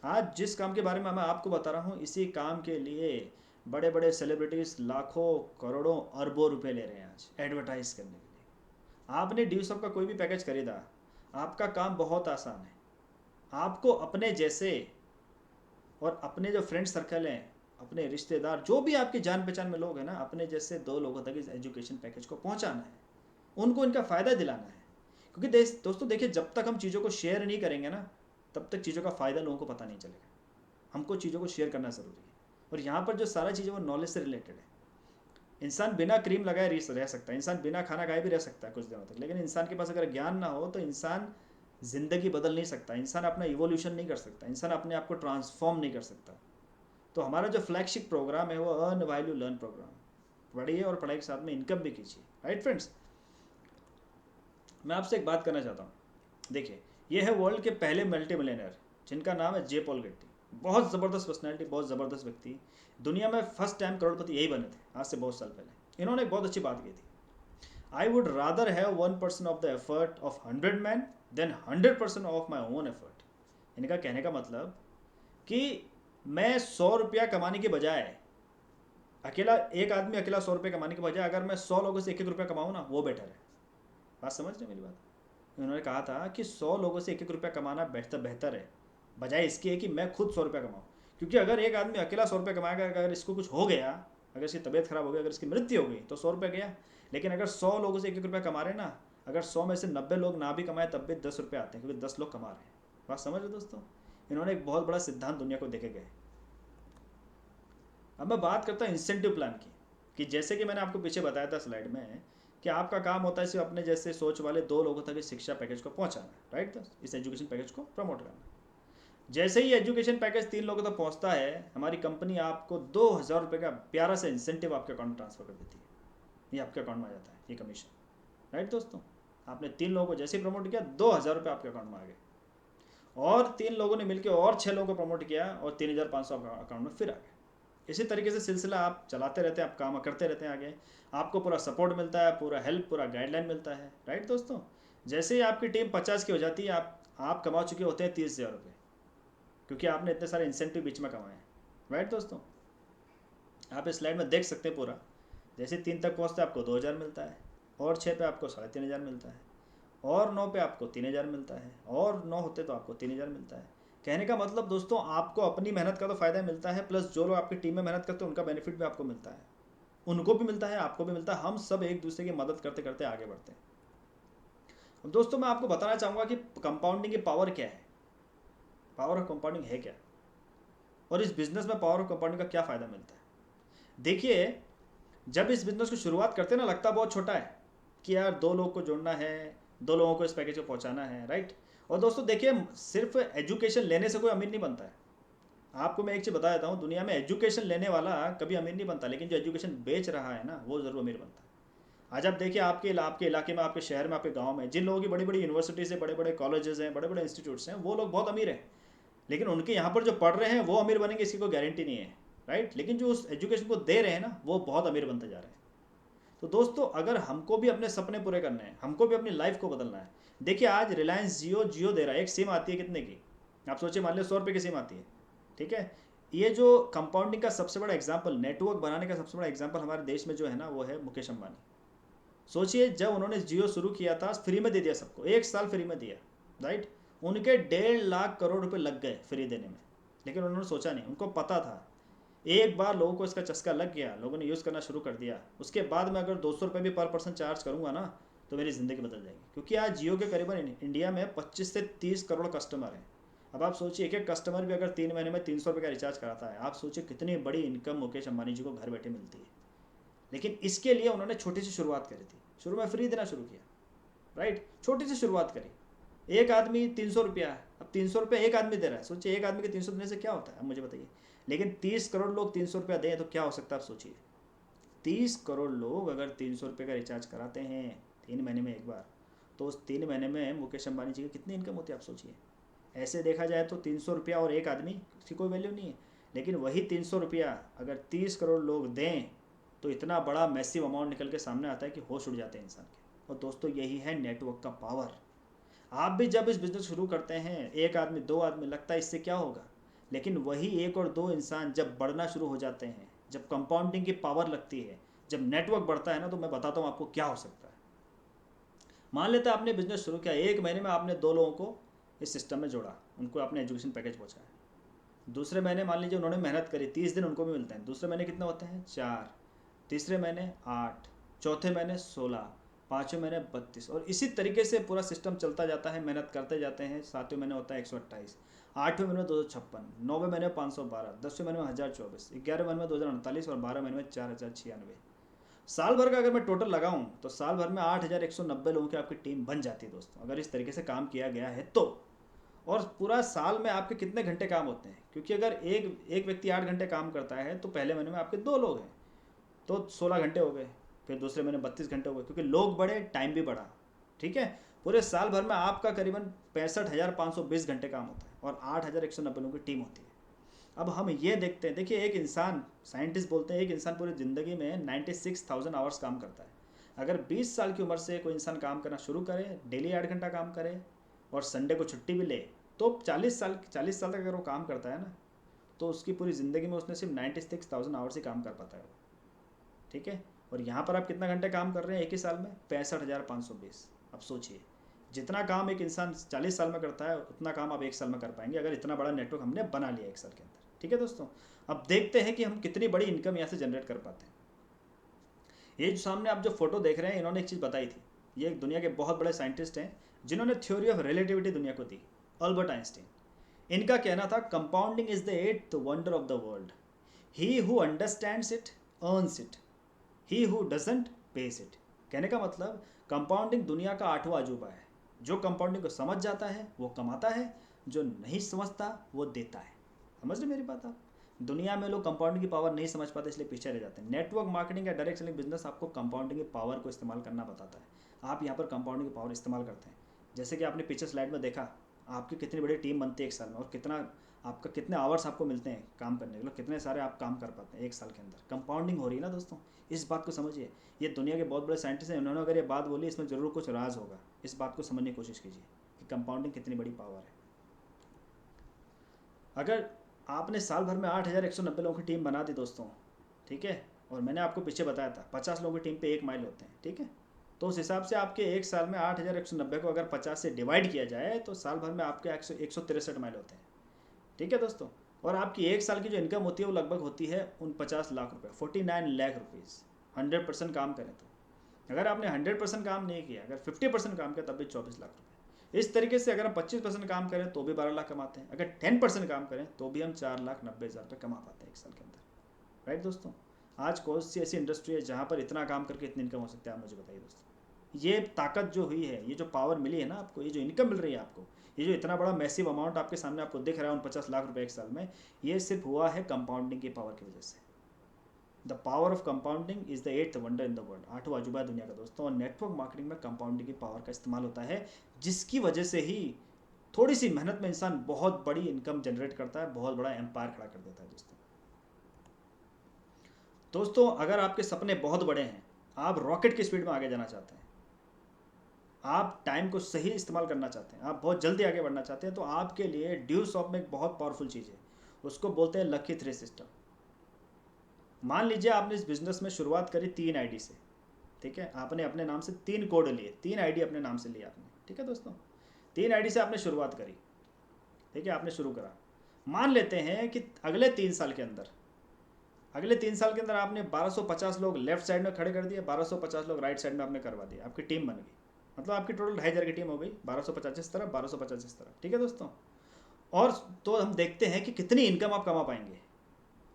आज जिस काम के बारे में मैं आपको बता रहा हूँ, इसी काम के लिए बड़े बड़े सेलिब्रिटीज़ लाखों, करोड़ों, अरबों रुपए ले रहे हैं आज एडवर्टाइज करने के लिए। आपने ड्यूसॉप का कोई भी पैकेज खरीदा, आपका काम बहुत आसान है। आपको अपने जैसे और अपने जो फ्रेंड सर्कल हैं, अपने रिश्तेदार, जो भी आपके जान पहचान में लोग हैं ना, अपने जैसे 2 लोगों तक इस एजुकेशन पैकेज को पहुंचाना है, उनको इनका फ़ायदा दिलाना है। क्योंकि दोस्तों देखिए, जब तक हम चीज़ों को शेयर नहीं करेंगे ना, तब तक चीज़ों का फ़ायदा लोगों को पता नहीं चलेगा। हमको चीज़ों को शेयर करना ज़रूरी है। और यहाँ पर जो सारा चीज़ें वो नॉलेज से रिलेटेड है। इंसान बिना क्रीम लगाए रह सकता है, इंसान बिना खाना खाए भी रह सकता है कुछ दिनों तक, लेकिन इंसान के पास अगर ज्ञान ना हो तो इंसान ज़िंदगी बदल नहीं सकता, इंसान अपना इवोल्यूशन नहीं कर सकता, इंसान अपने आप को ट्रांसफॉर्म नहीं कर सकता। तो हमारा जो फ्लैगशिप प्रोग्राम है वो अर्न वैल्यू लर्न प्रोग्राम। पढ़िए और पढ़ाई के साथ में इनकम भी कीजिए, राइट फ्रेंड्स। मैं आपसे एक बात करना चाहता हूँ। देखिए, ये है वर्ल्ड के पहले मल्टी मिलियनर, जिनका नाम है जे पॉल गेट्टी। बहुत ज़बरदस्त पर्सनैलिटी, बहुत ज़बरदस्त व्यक्ति। दुनिया में फर्स्ट टाइम करोड़पति यही बने थे, आज से बहुत साल पहले। इन्होंने एक बहुत अच्छी बात की थी, I would rather have 1% of the effort of 100 man than 100% of my own effort. इनका कहने का मतलब कि मैं 100 रुपया कमाने के बजाय, अकेला एक आदमी अकेला 100 रुपये कमाने के बजाय अगर मैं 100 लोगों से 1-1 रुपया कमाऊँ ना, वो बेटर है। बात समझ रहे मेरी बात? उन्होंने कहा था कि 100 लोगों से 1-1 रुपया कमाना बेहतर है, बजाय इसके कि मैं खुद 100 रुपया कमाऊँ। क्योंकि अगर एक आदमी अकेला 100 रुपया कमाएगा, अगर इसको कुछ हो गया अगर इसकी तबीयत खराब हो गई, अगर इसकी मृत्यु हो गई तो 100 रुपये गया। लेकिन अगर 100 लोगों से 1-1 रुपया कमा रहे हैं ना, अगर 100 में से 90 लोग ना भी कमाए तब भी 10 रुपये आते हैं, क्योंकि 10 लोग कमा रहे हैं। बात समझ रहे दोस्तों? इन्होंने एक बहुत बड़ा सिद्धांत दुनिया को देके गए। अब मैं बात करता हूँ इंसेंटिव प्लान की, कि जैसे कि मैंने आपको पीछे बताया था स्लाइड में, कि आपका काम होता है सिर्फ अपने जैसे सोच वाले 2 लोगों तक इस शिक्षा पैकेज को पहुंचाना, राइट? इस एजुकेशन पैकेज को प्रमोट करना। जैसे ही एजुकेशन पैकेज 3 लोगों तक पहुंचता है, हमारी कंपनी आपको 2,000 रुपये का प्यारा सा इंसेंटिव आपके अकाउंट में ट्रांसफर कर देती है। ये आपके अकाउंट में आ जाता है, ये कमीशन, राइट दोस्तों? आपने 3 लोगों को जैसे ही प्रमोट किया, 2,000 रुपये आपके अकाउंट में आ गए। और 3 लोगों ने मिलकर और 6 लोगों को प्रमोट किया और 3,500 अकाउंट में फिर आ गए। इसी तरीके से सिलसिला आप चलाते रहते हैं, आप काम करते रहते हैं आगे। आपको पूरा सपोर्ट मिलता है, पूरा हेल्प, पूरा गाइडलाइन मिलता है, राइट दोस्तों? जैसे ही आपकी टीम 50 की हो जाती है, आप कमा चुके होते हैं 30,000 रुपये, क्योंकि आपने इतने सारे इंसेंटिव बीच में कमाए हैं, राइट दोस्तों? आप इस स्लाइड में देख सकते हैं पूरा। जैसे 3 तक पहुँचते आपको 2,000 मिलता है, और 6 पे आपको 3,500 मिलता है, और 9 पे आपको 3,000 मिलता है, और 9 होते तो आपको 3,000 मिलता है। कहने का मतलब दोस्तों, आपको अपनी मेहनत का तो फ़ायदा मिलता है, प्लस जो लोग आपकी टीम में मेहनत करते हैं उनका बेनिफिट भी आपको मिलता है, उनको भी मिलता है, आपको भी मिलता है। हम सब एक दूसरे की मदद करते करते आगे बढ़ते हैं। अब दोस्तों, मैं आपको बताना चाहूँगा कि कंपाउंडिंग की पावर क्या है, पावर ऑफ कंपाउंडिंग है क्या, और इस बिज़नेस में पावर ऑफ कंपाउंडिंग का क्या फ़ायदा मिलता है। देखिए, जब इस बिज़नेस की शुरुआत करते हैं ना, लगता बहुत छोटा है कि यार 2 लोग को जोड़ना है, 2 लोगों को इस पैकेज को पहुंचाना है, राइट? और दोस्तों देखिए, सिर्फ एजुकेशन लेने से कोई अमीर नहीं बनता है। आपको मैं एक चीज़ बता देता हूँ, दुनिया में एजुकेशन लेने वाला कभी अमीर नहीं बनता, लेकिन जो एजुकेशन बेच रहा है ना, वो ज़रूर अमीर बनता है। आज आप देखिए, आपके इलाके में, आपके शहर में, आपके गांव में जिन लोगों की बड़ी बड़ी यूनिवर्सिटीज़ है, बड़े बड़े कॉलेजेस हैं, बड़े बड़े इंस्टीट्यूट्स हैं, वो लोग बहुत अमीर हैं। लेकिन उनके यहाँ पर जो पढ़ रहे हैं वो अमीर बनेंगे इसकी कोई गारंटी नहीं है, राइट? लेकिन जो उस एजुकेशन को दे रहे हैं ना, वो बहुत अमीर बनते जा रहे हैं। तो दोस्तों, अगर हमको भी अपने सपने पूरे करने हैं, हमको भी अपनी लाइफ को बदलना है। देखिए, आज रिलायंस जियो दे रहा है, एक सिम आती है कितने की? आप सोचिए, मान लो 100 रुपये की सिम आती है, ठीक है? ये जो कंपाउंडिंग का सबसे बड़ा एग्जाम्पल, नेटवर्क बनाने का सबसे बड़ा एग्जाम्पल हमारे देश में जो है ना, वो है मुकेश अंबानी। सोचिए, जब उन्होंने जियो शुरू किया था, फ्री में दे दिया सबको, 1 साल फ्री में दिया, राइट? उनके 1.5 लाख करोड़ रुपए लग गए फ्री देने में, लेकिन उन्होंने सोचा नहीं, उनको पता था एक बार लोगों को इसका चस्का लग गया, लोगों ने यूज़ करना शुरू कर दिया, उसके बाद मैं अगर 200 रुपये भी पर पर्सन चार्ज करूँगा ना, तो मेरी ज़िंदगी बदल जाएगी। क्योंकि आज जियो के करीबन इंडिया में 25 से 30 करोड़ कस्टमर हैं। अब आप सोचिए, एक एक कस्टमर भी अगर 3 महीने में 300 रुपये का रिचार्ज कराता है, आप सोचिए कितनी बड़ी इनकम मुकेश अंबानी जी को घर बैठे मिलती है। लेकिन इसके लिए उन्होंने छोटी सी शुरुआत करी थी, शुरू में फ्री देना शुरू किया, राइट? छोटी सी शुरुआत करी, एक आदमी 300 रुपया, अब 300 रुपये एक आदमी दे रहा है। सोचिए, एक आदमी के 300 देने से क्या होता है, अब मुझे बताइए। लेकिन 30 करोड़ लोग 300 रुपया दें तो क्या हो सकता है, आप सोचिए। 30 करोड़ लोग अगर 300 रुपये का रिचार्ज कराते हैं 3 महीने में एक बार, तो उस 3 महीने में मुकेश अंबानी जी की कितनी इनकम होती है, आप सोचिए। ऐसे देखा जाए तो 300 रुपया और एक आदमी की कोई वैल्यू नहीं है। लेकिन वही 300 रुपया अगर 30 करोड़ लोग दें, तो इतना बड़ा मैसिव अमाउंट निकल के सामने आता है कि होश उड़ जाते हैं इंसान के। और दोस्तों, यही है नेटवर्क का पावर। आप भी जब इस बिज़नेस शुरू करते हैं, एक आदमी, 2 आदमी, लगता है इससे क्या होगा, लेकिन वही 1 और 2 इंसान जब बढ़ना शुरू हो जाते हैं, जब कंपाउंडिंग की पावर लगती है, जब नेटवर्क बढ़ता है ना, तो मैं बताता हूँ आपको क्या हो सकता है। मान लेते हैं आपने बिज़नेस शुरू किया, 1 महीने में आपने 2 लोगों को इस सिस्टम में जोड़ा, उनको आपने एजुकेशन पैकेज पहुँचाया। दूसरे महीने मान लीजिए उन्होंने मेहनत करी, 30 दिन उनको भी मिलते हैं। दूसरे महीने कितने होते हैं? 4। तीसरे महीने 8, चौथे महीने 16, पाँचवें महीने 32, और इसी तरीके से पूरा सिस्टम चलता जाता है, मेहनत करते जाते हैं। 7वें महीने होता है 128, 8वें महीने में 256, 9वें महीने में 512, 10वें महीने में 1024, 11वें महीने में 2048, और 12वें महीने में 4096। साल भर का अगर मैं टोटल लगाऊं तो साल भर में 8,190 लोगों की आपकी टीम बन जाती है दोस्तों, अगर इस तरीके से काम किया गया है तो। और पूरा साल में आपके कितने घंटे काम होते हैं, क्योंकि अगर एक एक व्यक्ति 8 घंटे काम करता है, तो पहले महीने में आपके 2 लोग हैं तो 16 घंटे हो गए, फिर दूसरे महीने 32 घंटे हो गए, क्योंकि लोग बढ़े, टाइम भी बढ़ा, ठीक है? पूरे साल भर में आपका करीबन 65,520 घंटे काम होता है, और 8,190 लोगों की टीम होती है। अब हम ये देखते हैं, देखिए, एक इंसान, साइंटिस्ट बोलते हैं एक इंसान पूरी ज़िंदगी में 96,000 आवर्स काम करता है। अगर 20 साल की उम्र से कोई इंसान काम करना शुरू करे, डेली 8 घंटा काम करे, और संडे को छुट्टी भी ले, तो 40 साल तक अगर वो काम करता है ना, तो उसकी पूरी ज़िंदगी में उसने सिर्फ 96,000 आवर्स ही काम कर पाता है, ठीक है? और यहाँ पर आप कितना घंटे काम कर रहे हैं एक ही साल में? 65,520। अब सोचिए, जितना काम एक इंसान 40 साल में करता है, उतना काम आप एक साल में कर पाएंगे, अगर इतना बड़ा नेटवर्क हमने बना लिया एक साल के अंदर, ठीक है दोस्तों? अब देखते हैं कि हम कितनी बड़ी इनकम यहाँ से जनरेट कर पाते हैं। ये जो सामने आप जो फोटो देख रहे हैं, इन्होंने एक चीज़ बताई थी। ये एक दुनिया के बहुत बड़े साइंटिस्ट हैं जिन्होंने थ्योरी ऑफ रिलेटिविटी दुनिया को दी, अल्बर्ट आइंस्टीन। इनका कहना था compounding is the eighth wonder of the world, he who understands it earns it, he who doesn't pays it. कहने का मतलब कंपाउंडिंग दुनिया का आठवां अजूबा है। जो कंपाउंडिंग को समझ जाता है वो कमाता है, जो नहीं समझता वो देता है। समझ रहे मेरी बात आप? दुनिया में लोग कंपाउंडिंग की पावर नहीं समझ पाते, इसलिए पीछे रह जाते हैं। नेटवर्क मार्केटिंग या डायरेक्ट सेलिंग बिजनेस आपको कंपाउंडिंग की पावर को इस्तेमाल करना बताता है। आप यहाँ पर कंपाउंडिंग की पावर इस्तेमाल करते हैं। जैसे कि आपने पीछे स्लाइड में देखा, आपकी कितनी बड़ी टीम बनती है एक साल में, और कितना आपका कितने आवर्स आपको मिलते हैं काम करने के लिए, कितने सारे आप काम कर पाते हैं एक साल के अंदर। कंपाउंडिंग हो रही है ना दोस्तों, इस बात को समझिए। ये दुनिया के बहुत बड़े साइंटिस्ट हैं, उन्होंने अगर ये बात बोली, इसमें ज़रूर कुछ राज होगा। इस बात को समझने की कोशिश कीजिए कि कंपाउंडिंग कितनी बड़ी पावर है। अगर आपने साल भर में 8,190 लोगों की टीम बना दी दोस्तों, ठीक है, और मैंने आपको पीछे बताया था 50 लोगों की टीम पे 1 माइल होते हैं, ठीक है, तो उस हिसाब से आपके एक साल में 8,190 को अगर 50 से डिवाइड किया जाए तो साल भर में आपके 163 माइल होते हैं, ठीक है दोस्तों। और आपकी एक साल की जो इनकम होती है वो लगभग होती है 49 लाख रुपये, 49 लाख रुपीज़। 100% काम करें तो, अगर आपने 100% काम नहीं किया, अगर 50% काम किया तब भी 24 लाख रुपये। इस तरीके से अगर हम 25% काम करें तो भी 12 लाख कमाते हैं, अगर 10% काम करें तो भी हम 4,90,000 रुपये कमा पाते हैं एक साल के अंदर। राइट दोस्तों? आज कौन सी ऐसी इंडस्ट्री है जहाँ पर इतना काम करके इतनी इनकम हो सकती है, आप मुझे बताइए दोस्तों। ये ताकत जो हुई है, ये जो पावर मिली है ना आपको, ये जो इनकम मिल रही है आपको, ये जो इतना बड़ा मैसिव अमाउंट आपके सामने आपको दिख रहा है 49 लाख रुपए एक साल में, ये सिर्फ हुआ है कंपाउंडिंग की पावर की वजह से। The power of compounding is the eighth wonder in the world, आठवां अजूबा है दुनिया का दोस्तों। और नेटवर्क मार्केटिंग में कंपाउंडिंग की पावर का इस्तेमाल होता है, जिसकी वजह से ही थोड़ी सी मेहनत में इंसान बहुत बड़ी इनकम जनरेट करता है, बहुत बड़ा एम्पायर खड़ा कर देता है दोस्तों। दोस्तों अगर आपके सपने बहुत बड़े हैं, आप रॉकेट की स्पीड में आगे जाना चाहते हैं, आप टाइम को सही इस्तेमाल करना चाहते हैं, आप बहुत जल्दी आगे बढ़ना चाहते हैं, तो आपके लिए ड्यूसॉफ्ट में एक बहुत पावरफुल चीज़ है, उसको बोलते हैं लकी 3 सिस्टम। मान लीजिए आपने इस बिज़नेस में शुरुआत करी 3 आईडी से, ठीक है, आपने अपने नाम से 3 कोड लिए, 3 आईडी अपने नाम से लिया आपने, ठीक है दोस्तों। 3 आईडी से आपने शुरुआत करी, ठीक है, आपने शुरू करा। मान लेते हैं कि अगले 3 साल के अंदर, आपने 1250 लोग लेफ्ट साइड में खड़े कर दिए, 1250 लोग राइट साइड में आपने करवा दिए, आपकी टीम बन गई। मतलब आपकी टोटल 2,500 की टीम हो गई, 1250 इस तरफ, 1250 इस तरफ, ठीक है दोस्तों। और तो हम देखते हैं कि कितनी इनकम आप कमा पाएंगे।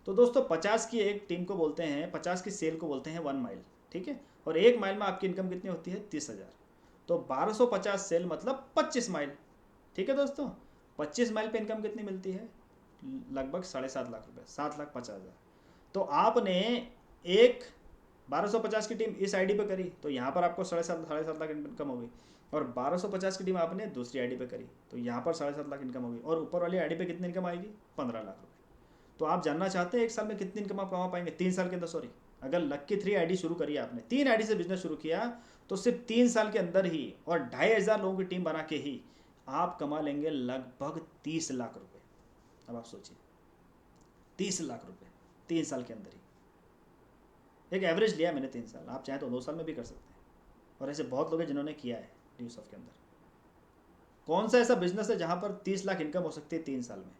तो दोस्तों 50 की एक टीम को बोलते हैं, 50 की सेल को बोलते हैं 1 माइल, ठीक है, और 1 माइल में आपकी इनकम कितनी होती है? 30,000। तो 1250 सेल मतलब 25 माइल, ठीक है दोस्तों। 25 माइल पे इनकम कितनी मिलती है? लगभग 7.5 लाख रुपये, 7,50,000। तो आपने एक 1250 की टीम इस आईडी पे करी तो यहाँ पर आपको 7.5 लाख इनकम हो गई, और 1250 की टीम आपने दूसरी आईडी पे करी तो यहाँ पर 7.5 लाख इनकम होगी, और ऊपर वाली आईडी पे कितनी इनकम आएगी? 15 लाख रुपये। तो आप जानना चाहते हैं एक साल में कितनी इनकम आप कमा पाएंगे? 3 साल के अंदर, सॉरी, अगर लकी 3 आईडी शुरू करी आपने, 3 आईडी से बिजनेस शुरू किया, तो सिर्फ 3 साल के अंदर ही और 2,500 लोगों की टीम बना के ही आप कमा लेंगे लगभग 30 लाख रुपये। अब आप सोचिए, 30 लाख रुपये 3 साल के अंदर ही। एक एवरेज लिया मैंने 3 साल, आप चाहें तो 2 साल में भी कर सकते हैं, और ऐसे बहुत लोग हैं जिन्होंने किया है ड्यूसॉफ्ट के अंदर। कौन सा ऐसा बिजनेस है जहाँ पर 30 लाख इनकम हो सकती है 3 साल में?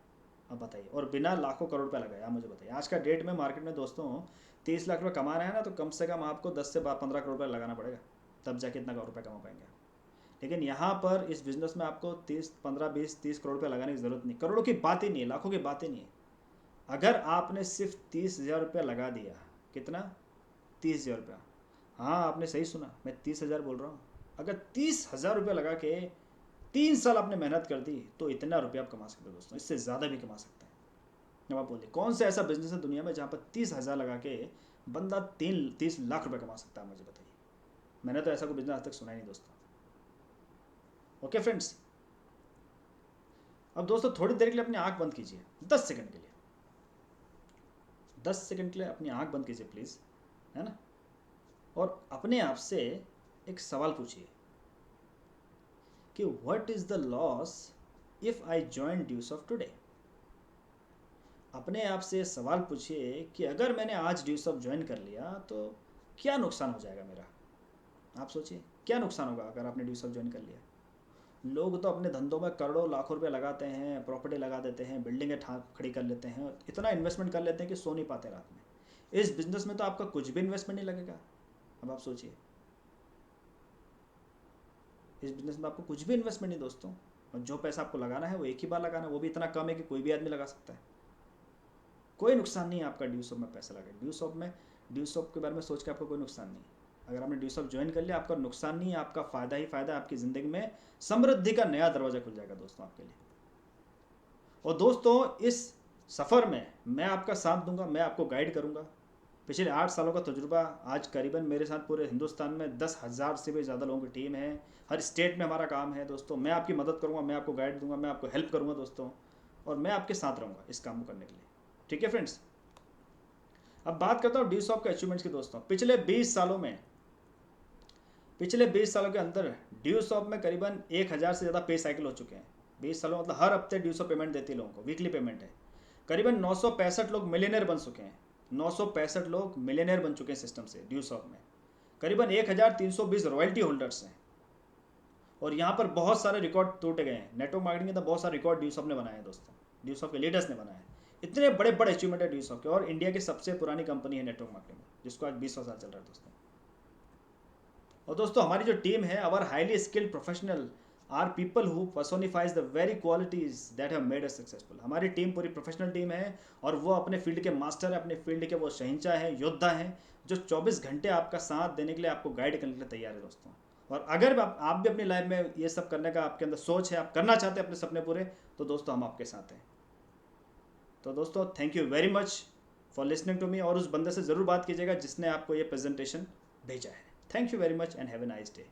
अब बताइए, और बिना लाखों करोड़ रुपये लगाए। आप मुझे बताइए, आज का डेट में मार्केट में दोस्तों 30 लाख रुपये कमा रहे हैं ना, तो कम से कम आपको 10 से 15 करोड़ रुपये लगाना पड़ेगा, तब जाके इतना करोड़ रुपये कमा पाएंगे। लेकिन यहाँ पर इस बिज़नेस में आपको 30 करोड़ रुपये लगाने की ज़रूरत नहीं, करोड़ों की बात ही नहीं है, लाखों की बात ही नहीं है। अगर आपने सिर्फ 30,000 रुपया लगा दिया, कितना? 30,000 रुपया। हाँ आपने सही सुना, मैं 30,000 बोल रहा हूँ। अगर 30,000 रुपया लगा के 3 साल आपने मेहनत कर दी तो इतना रुपया आप कमा सकते हो दोस्तों, इससे ज़्यादा भी कमा सकते हैं। अब आप बोलिए कौन सा ऐसा बिजनेस है दुनिया में जहाँ पर 30,000 लगा के बंदा 30 लाख रुपये कमा सकता है? मुझे बताइए, मैंने तो ऐसा कोई बिजनेस आज तक सुना ही नहीं दोस्तों। ओके फ्रेंड्स, अब दोस्तों थोड़ी देर के लिए अपनी आंख बंद कीजिए, 10 सेकंड के लिए, 10 सेकंड के लिए अपनी आंख बंद कीजिए प्लीज़, है ना, और अपने आप से एक सवाल पूछिए कि what is the loss if I join Dusoft today. अपने आप से सवाल पूछिए कि अगर मैंने आज ड्यूसॉफ्ट ज्वाइन कर लिया तो क्या नुकसान हो जाएगा मेरा। आप सोचिए क्या नुकसान होगा अगर आपने ड्यूसॉफ्ट ज्वाइन कर लिया। लोग तो अपने धंधों में करोड़ों लाखों रुपए लगाते हैं, प्रॉपर्टी लगा देते हैं, बिल्डिंगें खड़ी कर लेते हैं, इतना इन्वेस्टमेंट कर लेते हैं कि सो नहीं पाते रात में। इस बिजनेस में तो आपका कुछ भी इन्वेस्टमेंट नहीं लगेगा। अब आप सोचिए, इस बिजनेस में आपको कुछ भी इन्वेस्टमेंट नहीं दोस्तों, और जो पैसा आपको लगाना है वो एक ही बार लगाना है, वो भी इतना कम है कि कोई भी आदमी लगा सकता है। कोई नुकसान नहीं है आपका ड्यू शॉप में पैसा लगा। ड्यू शॉप के बारे में सोच के आपको कोई नुकसान नहीं है। अगर आपने ड्यू शॉप ज्वाइन कर लिया, आपका नुकसान नहीं है, आपका फ़ायदा ही फ़ायदा है। आपकी ज़िंदगी में समृद्धि का नया दरवाज़ा खुल जाएगा दोस्तों आपके लिए। और दोस्तों इस सफ़र में मैं आपका साथ दूंगा, मैं आपको गाइड करूंगा। पिछले 8 सालों का तजुर्बा, आज करीबन मेरे साथ पूरे हिंदुस्तान में 10,000 से भी ज़्यादा लोगों की टीम है। हर स्टेट में हमारा काम है दोस्तों। मैं आपकी मदद करूंगा, मैं आपको गाइड दूंगा, मैं आपको हेल्प करूंगा दोस्तों, और मैं आपके साथ रहूंगा इस काम को करने के लिए। ठीक है फ्रेंड्स, अब बात करता हूँ ड्यू शॉप के अचीवमेंट्स की दोस्तों। पिछले 20 सालों के अंदर ड्यू शॉप में करीबन 1,000 से ज़्यादा पे साइकिल हो चुके हैं। 20 सालों मतलब हर हफ्ते ड्यू शॉप पेमेंट देती है लोगों को, वीकली पेमेंट है। करीबन 965 लोग मिलियनर बन चुके हैं। 965 लोग मिलियनर बन चुके हैं सिस्टम से ड्यू शॉप में। करीबन 1,320 रॉयल्टी होल्डर्स हैं। और यहाँ पर बहुत सारे रिकॉर्ड टूटे गए हैं। नेटवर्क मार्केटिंग के तो बहुत सारे रिकॉर्ड ड्यू शॉप ने बनाए हैं दोस्तों, ड्यू शॉप के लीडर्स ने बनाए हैं। इतने बड़े बड़े अचीवमेंट है ड्यू शॉप के। और इंडिया की सबसे पुरानी कंपनी है नेटवर्क मार्केटिंग में, जिसको आज 20 साल चल रहा है दोस्तों। और दोस्तों हमारी जो टीम है, our highly skilled professional are people who personifies the very qualities that have made us successful. हमारी टीम पूरी प्रोफेशनल टीम है, और वो अपने फील्ड के मास्टर है, अपने फील्ड के वो शहंशाह हैं, योद्धा हैं, जो 24 घंटे आपका साथ देने के लिए, आपको गाइड करने के लिए तैयार है दोस्तों। और अगर आप भी अपनी लाइफ में ये सब करने का आपके अंदर सोच है, आप करना चाहते हैं अपने सपने पूरे, तो दोस्तों हम आपके साथ हैं। तो दोस्तों thank you very much for listening to me. और उस बंदे से ज़रूर बात कीजिएगा जिसने आपको ये प्रेजेंटेशन भेजा है। Thank you very much and have a nice day.